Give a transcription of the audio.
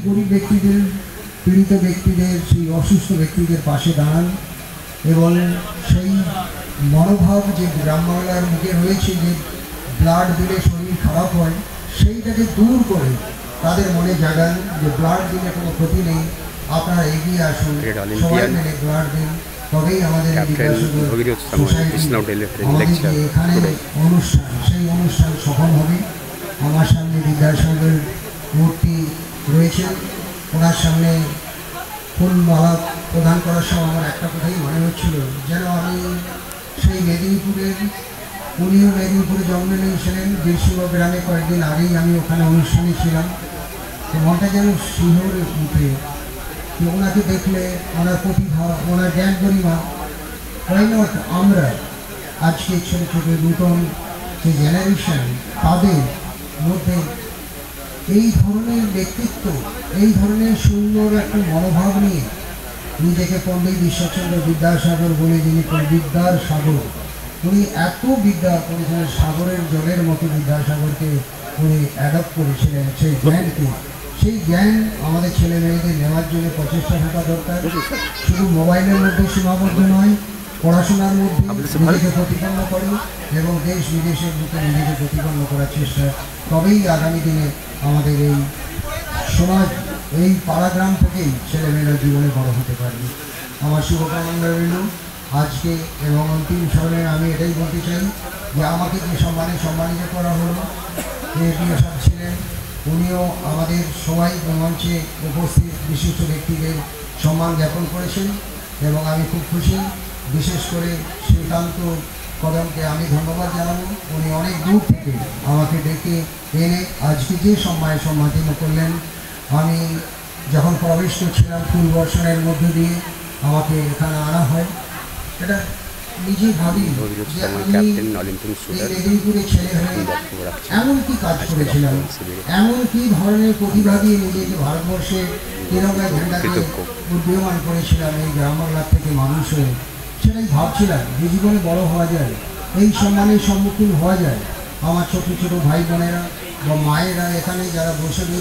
গরিব ব্যক্তিদের, পীড়িত ব্যক্তিদের, সেই অসুস্থ ব্যক্তিদের পাশে দাঁড়ান এবং সেই মনোভাব যে গ্রামবাংলার মুখে রয়েছে যে ব্লাড দিলে শরীর খারাপ হয়, সেইটাকে দূর করে তাদের মনে জাগান যে ব্লাড দিলে কোনো ক্ষতি নেই, আপনারা এগিয়ে আসুন, সবাই মিলে ব্লাড দিন, তবেই আমাদের এখানে অনুষ্ঠান, সেই অনুষ্ঠান সফল হবে। আমার সামনে বিদ্যাসাগর মূর্তি রয়েছেন, ওনার সামনে ফুলমালা প্রদান করার সময় আমার একটা কথাই মনে হচ্ছিল, যেন আমি সেই মেদিনীপুরের, উনিও মেদিনীপুরে জন্ম নিয়েছিলেন, বীরসিংহ গ্রামে কয়েকদিন আগেই আমি ওখানে অনুষ্ঠানে ছিলাম। তো মনটা যেন শিহরে উঠে, ওনাকে দেখলে, ওনার প্রতিভা, ওনার জ্ঞান গরিমা, ওয়াই নট আমরা আজকে ছোটো ছোটো নূতন যে জেনারেশন, তাদের মধ্যে এই ধরনের ব্যক্তিত্ব, এই ধরনের সুন্দর একটা মনোভাব নিয়ে নিজেকে পণ্ডিত ঈশ্বরচন্দ্র বিদ্যাসাগর বলে, যিনি বিদ্যার সাগর, উনি এত বিদ্যা করেছিলেন, সাগরের জলের মতো বিদ্যাসাগরকে উনি অ্যাডপ্ট করেছিলেন, সেই জ্ঞানকে, সেই জ্ঞান আমাদের ছেলে মেয়েদের নেওয়ার জন্য প্রচেষ্টা থাকা দরকার। শুধু মোবাইলের মধ্যে সীমাবদ্ধ নয়, পড়াশোনার মধ্যে নিজেকে প্রতিপন্ন করে এবং দেশ বিদেশের মধ্যে নিজেকে প্রতিপন্ন করার চেষ্টা, তবেই আগামী দিনে আমাদের এই সমাজ, এই পাড়াগ্রাম থেকেই ছেলেমেয়েরা জীবনে বড় হতে পারবে। আমার শুভকামনা রইল আজকে, এবং অন্তিম সময়ে আমি এটাই বলতে চাই যে আমাকে যে সম্মানিত করা হলো, এপিও সাহেব ছিলেন, উনিও আমাদের সবাই মঞ্চে উপস্থিত বিশিষ্ট ব্যক্তিদের সম্মান জ্ঞাপন করেছেন এবং আমি খুব খুশি। বিশেষ করে শ্রীকান্ত কদমকে আমি ধন্যবাদ জানাবো, উনি অনেক দূর থেকে আমাকে ডেকে এনে আজকে যে সম্মানিত করলেন। আমি যখন প্রবেশ করছিলাম ফুল বর্ষণের মধ্য দিয়ে আমাকে এখানে আনা হয়, এটা নিজে ভাবি যে আমি মেদিনীপুরে ছেলে হয়ে এমন কি কাজ করেছিলাম, এমন কি ধরনের প্রতিভা দিয়ে নিজেকে ভারতবর্ষে তিরঙ্গায় ঝান্ডাকে উদীয়মান করেছিলাম এই গ্রাম বাংলার থেকে মানুষ হয়ে। সেটাই ভাবছিলাম যে জীবনে বড় হওয়া যায়, এই সম্মানের সম্মুখীন হওয়া যায়। আমার ছোট ছোট ভাই বোনেরা বা মায়েরা এখানে যারা বসে